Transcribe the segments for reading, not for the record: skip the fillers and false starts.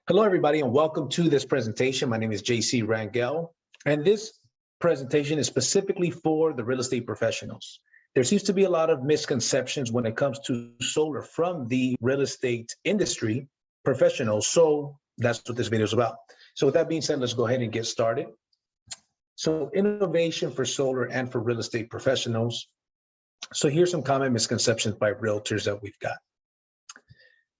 Hello, everybody, and welcome to this presentation. My name is JC Rangel, and this presentation is specifically for the real estate professionals. There seems to be a lot of misconceptions when it comes to solar from the real estate industry professionals, so that's what this video is about. So with that being said, let's go ahead and get started. So innovation for solar and for real estate professionals. So here's some common misconceptions by realtors that we've got.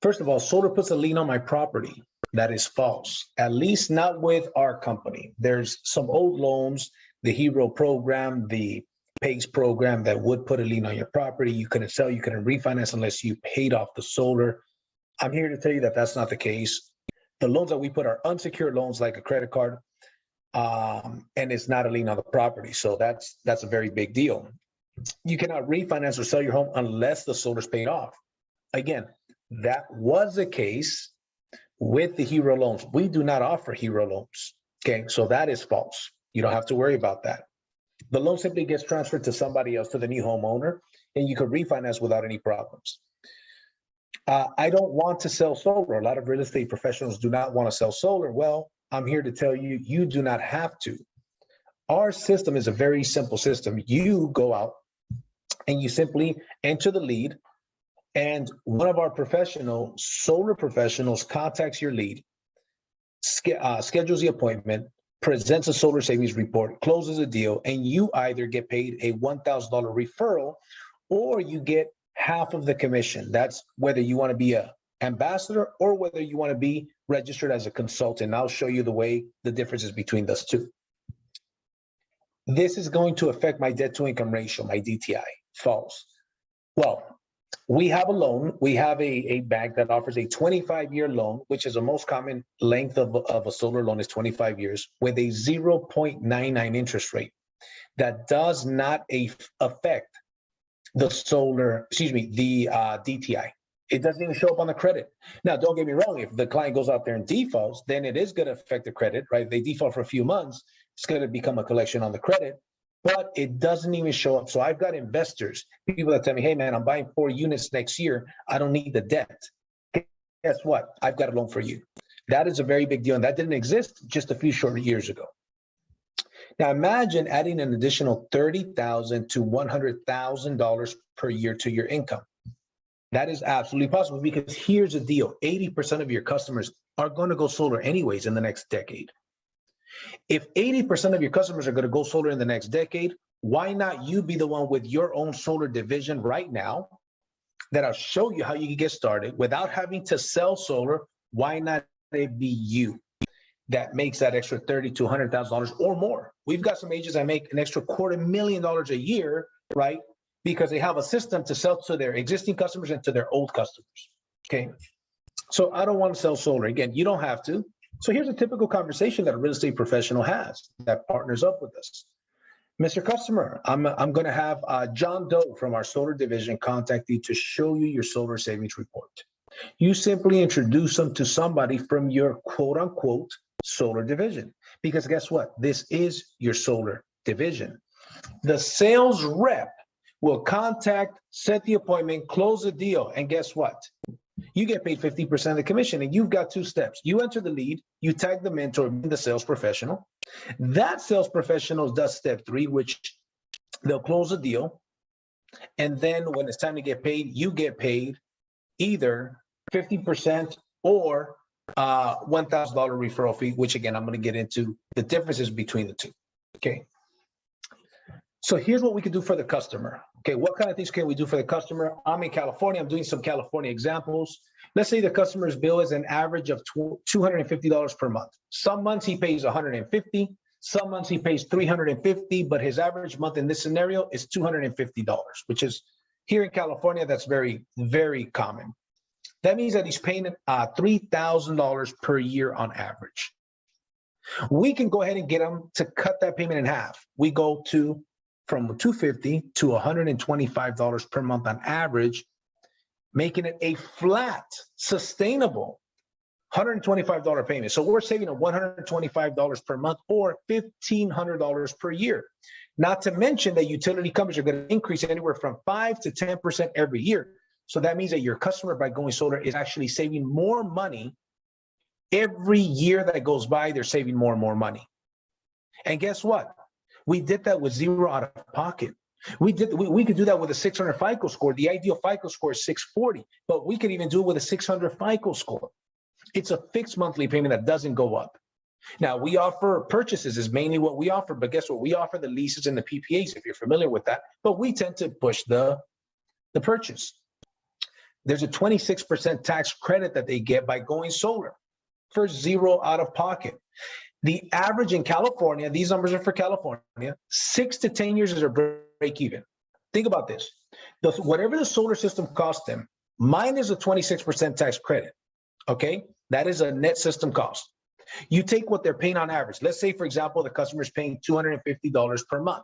First of all, solar puts a lien on my property. That is false, at least not with our company. There's some old loans, the Hero program, the PACE program that would put a lien on your property. You couldn't sell, you couldn't refinance unless you paid off the solar. I'm here to tell you that that's not the case. The loans that we put are unsecured loans like a credit card, and it's not a lien on the property. So that's a very big deal. You cannot refinance or sell your home unless the solar's paid off. Again, that was the case with the Hero loans. We do not offer Hero loans. Okay, so that is false. You don't have to worry about that. The loan simply gets transferred to somebody else, to the new homeowner, and you could refinance without any problems. I don't want to sell solar. A lot of real estate professionals do not want to sell solar. Well, I'm here to tell you, you do not have to. Our system is a very simple system. You go out and you simply enter the lead, and one of our solar professionals contacts your lead, schedules the appointment, presents a solar savings report, closes a deal, and you either get paid a $1,000 referral or you get half of the commission. That's whether you want to be an ambassador or whether you want to be registered as a consultant. I'll show you the differences between those two. This is going to affect my debt to income ratio, my DTI. False. Well, we have a loan. We have a bank that offers a 25-year loan, which is the most common length of a solar loan is 25 years with a 0.99 interest rate. That does not affect the DTI. It doesn't even show up on the credit. Now, don't get me wrong. If the client goes out there and defaults, then it is going to affect the credit, right? If they default for a few months, it's going to become a collection on the credit. But it doesn't even show up. So I've got investors, people that tell me, hey, man, I'm buying 4 units next year. I don't need the debt. Guess what? I've got a loan for you. That is a very big deal. And that didn't exist just a few short years ago. Now, imagine adding an additional $30,000 to $100,000 per year to your income. That is absolutely possible because here's the deal. 80% of your customers are going to go solar anyways in the next decade. If 80% of your customers are going to go solar in the next decade, why not you be the one with your own solar division right now that I'll show you how you can get started without having to sell solar? Why not it be you that makes that extra $30,000 to $100,000 or more? We've got some agents that make an extra $250,000 a year, right? Because they have a system to sell to their existing customers and to their old customers. Okay. So I don't want to sell solar. Again, you don't have to. So here's a typical conversation that a real estate professional has that partners up with us. Mr. Customer, I'm going to have John Doe from our solar division contact you to show you your solar savings report. You simply introduce them to somebody from your quote unquote solar division, because guess what? This is your solar division. The sales rep will contact, set the appointment, close the deal, and guess what? You get paid 50% of the commission, and you've got 2 steps. You enter the lead, you tag the mentor, the sales professional. That sales professional does step 3, which they'll close the deal. And then when it's time to get paid, you get paid either 50% or $1,000 referral fee, which again, I'm going to get into the differences between the two. Okay. So here's what we can do for the customer. Okay, what kind of things can we do for the customer? I'm in California. I'm doing some California examples. Let's say the customer's bill is an average of $250 per month. Some months he pays $150. Some months he pays $350, but his average month in this scenario is $250, which is here in California, that's very, very common. That means that he's paying $3,000 per year on average. We can go ahead and get him to cut that payment in half. We go from $250 to $125 per month on average, making it a flat, sustainable $125 payment. So we're saving $125 per month or $1,500 per year. Not to mention that utility companies are going to increase anywhere from 5 to 10% every year. So that means that your customer, by going solar, is actually saving more money Every year that goes by, they're saving more and more money. And guess what? We did that with zero out of pocket. We could do that with a 600 FICO score. The ideal FICO score is 640, but we could even do it with a 600 FICO score. It's a fixed monthly payment that doesn't go up. Now, we offer purchases is mainly what we offer, but guess what? We offer the leases and the PPAs, if you're familiar with that, but we tend to push the purchase. There's a 26% tax credit that they get by going solar for zero out of pocket. The average in California, these numbers are for California, 6 to 10 years is a break even. Think about this. Whatever the solar system costs them, minus a 26% tax credit, okay? That is a net system cost. You take what they're paying on average. Let's say, for example, the customer is paying $250 per month,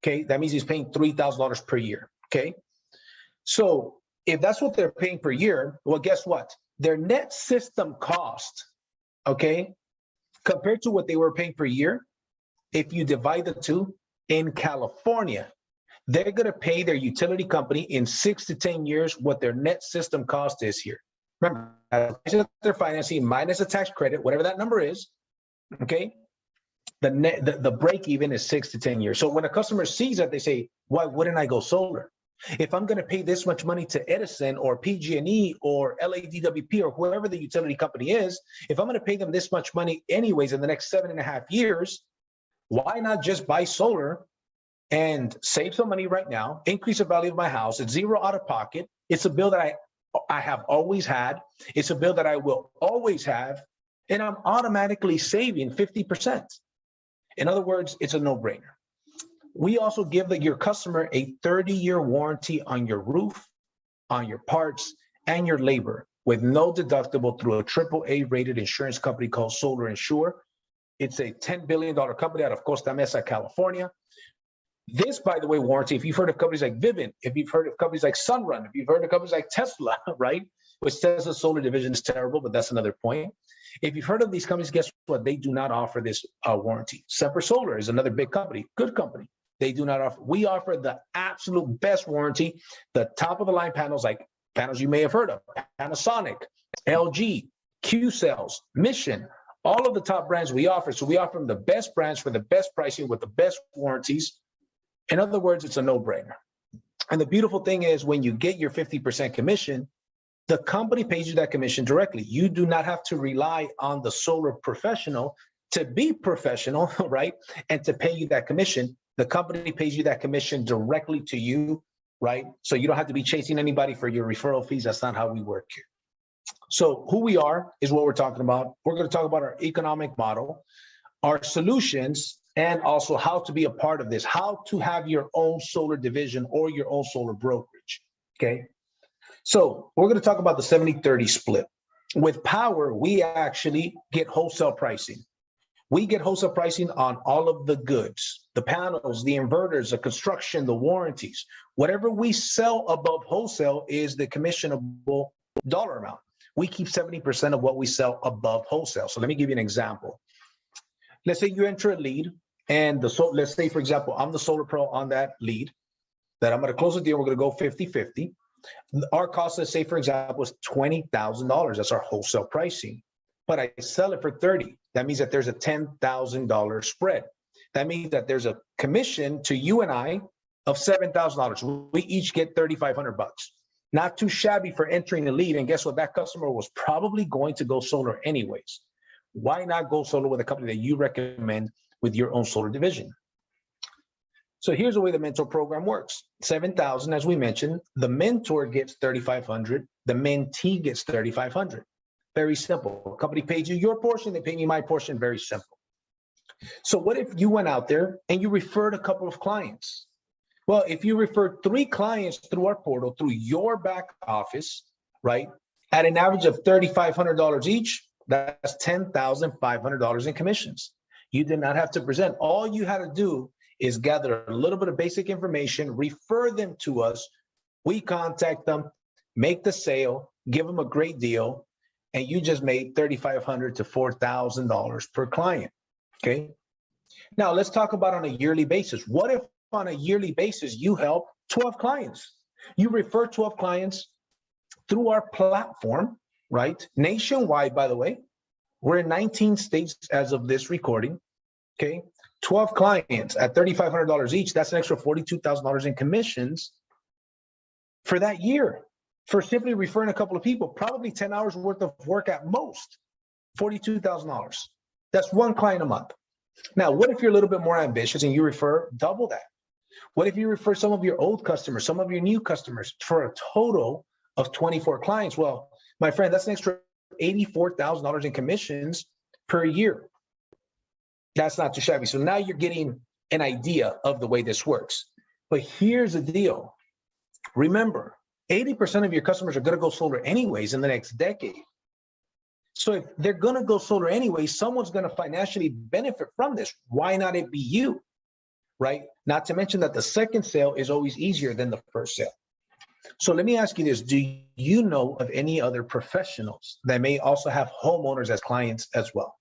okay? That means he's paying $3,000 per year, okay? So if that's what they're paying per year, well, guess what? Their net system cost, okay, compared to what they were paying per year, if you divide the two, in California, they're going to pay their utility company in 6 to 10 years what their net system cost is here. Remember, they're financing minus a tax credit, whatever that number is, okay? The break even is 6 to 10 years. So when a customer sees that, they say, why wouldn't I go solar? If I'm going to pay this much money to Edison or PG&E or LADWP or whoever the utility company is, if I'm going to pay them this much money anyways in the next 7.5 years, why not just buy solar and save some money right now, increase the value of my house? It's zero out of pocket. It's a bill that I have always had. It's a bill that I will always have. And I'm automatically saving 50%. In other words, it's a no-brainer. We also give your customer a 30-year warranty on your roof, on your parts, and your labor with no deductible through a AAA rated insurance company called Solar Insure. It's a $10 billion company out of Costa Mesa, California. This, by the way, warranty, if you've heard of companies like Vivint, if you've heard of companies like Sunrun, if you've heard of companies like Tesla, right? Which Tesla's solar division is terrible, but that's another point. If you've heard of these companies, guess what? They do not offer this warranty. Semper Solar is another big company, good company. They do not offer. We offer the absolute best warranty, the top of the line panels, like panels you may have heard of, Panasonic, LG, Q-Cells, Mission, all of the top brands we offer. So we offer them the best brands for the best pricing with the best warranties. In other words, it's a no-brainer. And the beautiful thing is when you get your 50% commission, the company pays you that commission directly. You do not have to rely on the solar professional to be professional, right? And to pay you that commission. The company pays you that commission directly to you, right? So you don't have to be chasing anybody for your referral fees. That's not how we work here. So who we are is what we're talking about. We're going to talk about our economic model, our solutions, and also how to be a part of this, how to have your own solar division or your own solar brokerage, okay? So we're going to talk about the 70-30 split. With Powur, we actually get wholesale pricing. We get wholesale pricing on all of the goods, the panels, the inverters, the construction, the warranties. Whatever we sell above wholesale is the commissionable dollar amount. We keep 70% of what we sell above wholesale. So let me give you an example. Let's say you enter a lead, and let's say, for example, I'm the solar pro on that lead, that I'm going to close the deal. We're going to go 50-50. Our cost, let's say, for example, is $20,000. That's our wholesale pricing. But I sell it for 30. That means that there's a $10,000 spread. That means that there's a commission to you and I of $7,000. We each get $3,500. Not too shabby for entering the lead. And guess what? That customer was probably going to go solar anyways. Why not go solar with a company that you recommend with your own solar division? So here's the way the mentor program works. $7,000, as we mentioned, the mentor gets $3,500. The mentee gets $3,500. Very simple. Company pays you your portion, they pay me my portion. Very simple. So what if you went out there and you referred a couple of clients? Well, if you referred 3 clients through our portal, through your back office, right, at an average of $3,500 each, that's $10,500 in commissions. You did not have to present. All you had to do is gather a little bit of basic information, refer them to us. We contact them, make the sale, give them a great deal, and you just made $3,500 to $4,000 per client, okay? Now, let's talk about on a yearly basis. What if on a yearly basis you help 12 clients? You refer 12 clients through our platform, right? Nationwide, by the way. We're in 19 states as of this recording. Okay. 12 clients at $3,500 each. That's an extra $42,000 in commissions for that year for simply referring a couple of people, probably 10 hours worth of work at most, $42,000. That's one client a month. Now, what if you're a little bit more ambitious and you refer double that? What if you refer some of your old customers, some of your new customers for a total of 24 clients? Well, my friend, that's an extra $84,000 in commissions per year. That's not too shabby. So now you're getting an idea of the way this works. But here's the deal. Remember, 80% of your customers are going to go solar anyways in the next decade. So if they're going to go solar anyway, someone's going to financially benefit from this. Why not it be you, right? Not to mention that the second sale is always easier than the first sale. So let me ask you this. Do you know of any other professionals that may also have homeowners as clients as well?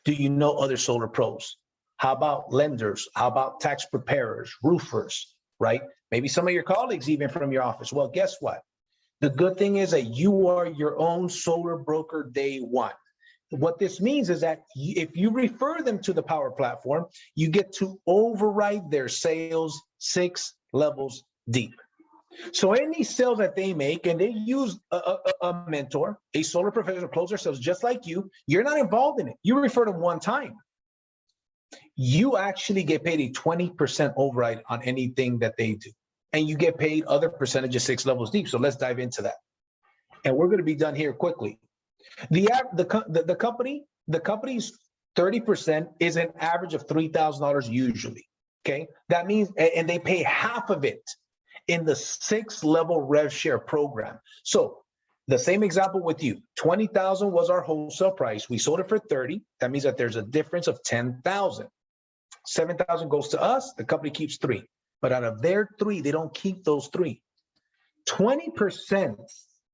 Do you know other solar pros? How about lenders? How about tax preparers, roofers, right? Maybe some of your colleagues even from your office. Well, guess what? The good thing is that you are your own solar broker day one. What this means is that if you refer them to the Powur platform, you get to override their sales 6 levels deep. So any sales that they make, and they use a mentor, a solar professional, close their sales just like you're not involved in it. You refer them one time. You actually get paid a 20% override on anything that they do. And you get paid other percentages 6 levels deep. So let's dive into that. And we're going to be done here quickly. The company's 30% is an average of $3,000 usually. Okay. That means, and they pay half of it in the 6-level rev share program. So the same example with you, 20,000 was our wholesale price. We sold it for 30. That means that there's a difference of 10,000. 7,000 goes to us. The company keeps 3. But out of their 3, they don't keep those 3. 20%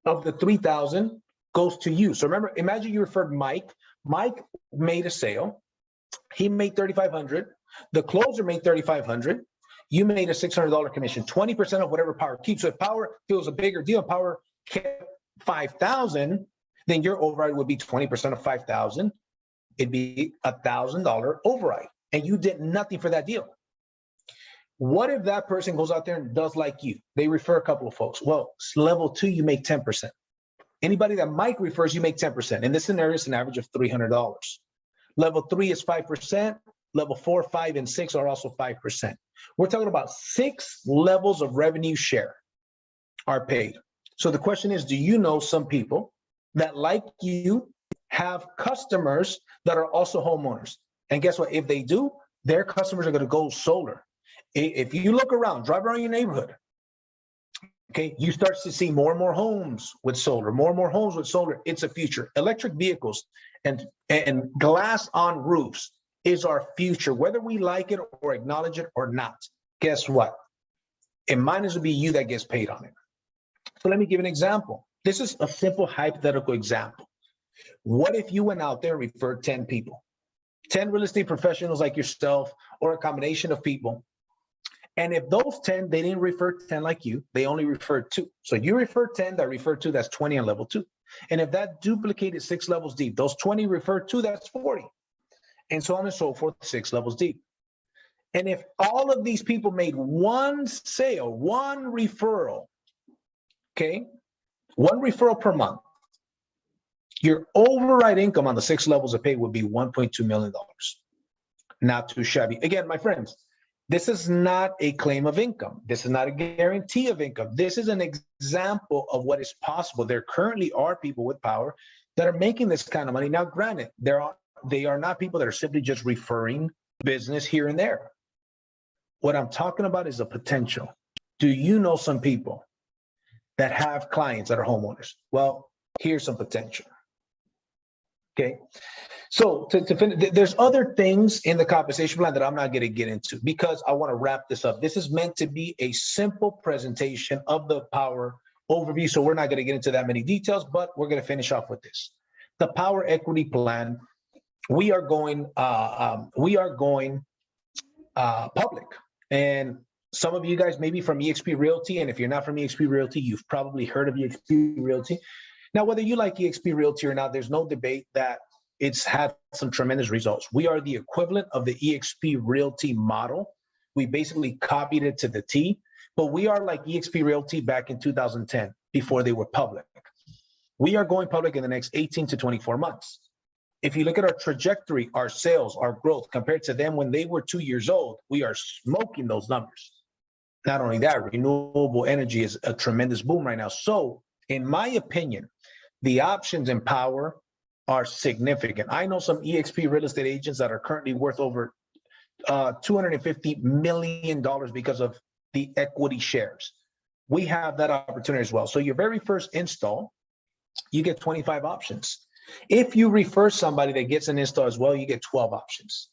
of the 3,000 goes to you. So remember, imagine you referred Mike. Mike made a sale. He made $3,500. The closer made $3,500. You made a $600 commission, 20% of whatever Powur keeps. So if Powur feels a bigger deal, Powur kept 5,000, then your override would be 20% of 5,000. It'd be $1,000 override, and you did nothing for that deal. What if that person goes out there and does like you? They refer a couple of folks. Well, level 2, you make 10%. Anybody that Mike refers, you make 10%. In this scenario, it's an average of $300. Level 3 is 5%. Level 4, 5, and 6 are also 5%. We're talking about 6 levels of revenue share are paid. So the question is, do you know some people that, like you, have customers that are also homeowners? And guess what? If they do, their customers are going to go solar. If you look around, drive around your neighborhood, okay, you start to see more and more homes with solar, more and more homes with solar. It's a future. Electric vehicles and glass on roofs is our future, whether we like it or acknowledge it or not. Guess what? It might as well be you that gets paid on it. So let me give an example. This is a simple hypothetical example. What if you went out there and referred 10 people, 10 real estate professionals like yourself, or a combination of people? And if those 10, they didn't refer 10 like you, they only referred 2. So you refer 10, that referred 2, that's 20 on level 2. And if that duplicated 6 levels deep, those 20 referred 2, that's 40. And so on and so forth, 6 levels deep. And if all of these people made one sale, one referral, okay, one referral per month, your override income on the 6 levels of pay would be $1.2 million. Not too shabby. Again, my friends, this is not a claim of income. This is not a guarantee of income. This is an example of what is possible. There currently are people with Powur that are making this kind of money. Now, granted, they are not people that are simply just referring business here and there. What I'm talking about is a potential. Do you know some people that have clients that are homeowners? Well, here's some potential. Okay. So to finish, there's other things in the compensation plan that I'm not going to get into because I want to wrap this up. This is meant to be a simple presentation of the Powur overview. So we're not going to get into that many details, but we're going to finish off with this. The Powur equity plan, we are going public. And some of you guys may be from eXp Realty. And if you're not from eXp Realty, you've probably heard of eXp Realty. Now, whether you like eXp Realty or not, there's no debate that it's had some tremendous results. We are the equivalent of the eXp Realty model. We basically copied it to the T, but we are like eXp Realty back in 2010 before they were public. We are going public in the next 18 to 24 months. If you look at our trajectory, our sales, our growth compared to them when they were 2 years old, we are smoking those numbers. Not only that, renewable energy is a tremendous boom right now. So in my opinion, the options in Powur are significant. I know some eXp real estate agents that are currently worth over $250 million because of the equity shares. We have that opportunity as well. So your very first install, you get 25 options. If you refer somebody that gets an install as well, you get 12 options.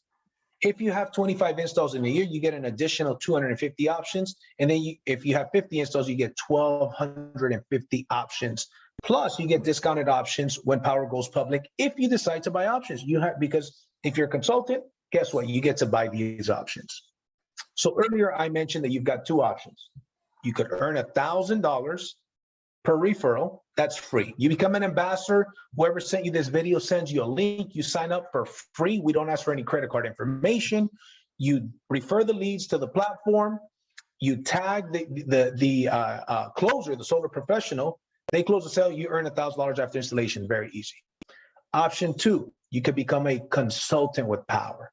If you have 25 installs in a year, you get an additional 250 options. And then if you have 50 installs, you get 1,250 options. Plus, you get discounted options when Powur goes public. If you decide to buy options, because if you're a consultant, guess what? You get to buy these options. So earlier I mentioned that you've got two options. You could earn $1,000 per referral. That's free. You become an ambassador. Whoever sent you this video sends you a link. You sign up for free. We don't ask for any credit card information. You refer the leads to the platform. You tag the closer, the solar professional. They close the sale. You earn $1,000 after installation. Very easy. Option two, you could become a consultant with Powur.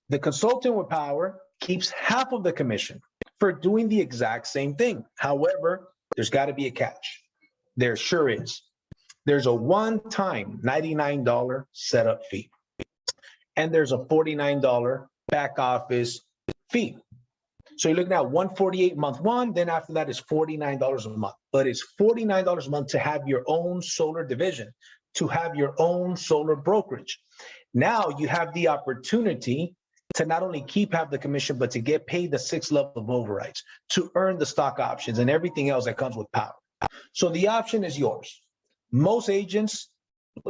The consultant with Powur keeps half of the commission for doing the exact same thing. However, there's got to be a catch. There sure is. There's a one-time $99 setup fee, and there's a $49 back office fee. So you're looking at $148 month one, then after that is $49 a month. But it's $49 a month to have your own solar division, to have your own solar brokerage. Now you have the opportunity to not only keep half the commission, but to get paid the 6th level of overrides, to earn the stock options and everything else that comes with Powur. So the option is yours. Most agents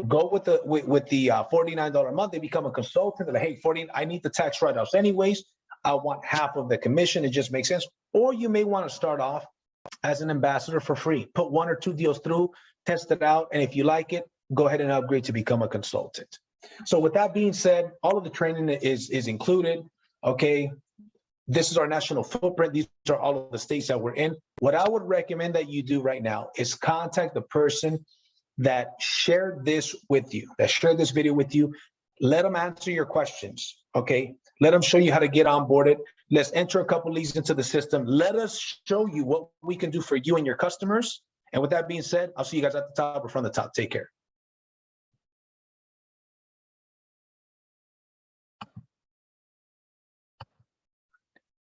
go with the $49 a month. They become a consultant. They're like, hey, I need the tax write-offs anyways. I want half of the commission. It just makes sense. Or you may want to start off as an ambassador for free. Put 1 or 2 deals through, test it out, and if you like it, go ahead and upgrade to become a consultant. So with that being said, all of the training is included. Okay, this is our national footprint. These are all of the states that we're in. What I would recommend that you do right now is contact the person that shared this with you, that shared this video with you. Let them answer your questions, okay? Let them show you how to get onboarded. Let's enter a couple leads into the system. Let us show you what we can do for you and your customers. And with that being said, I'll see you guys at the top or from the top. Take care.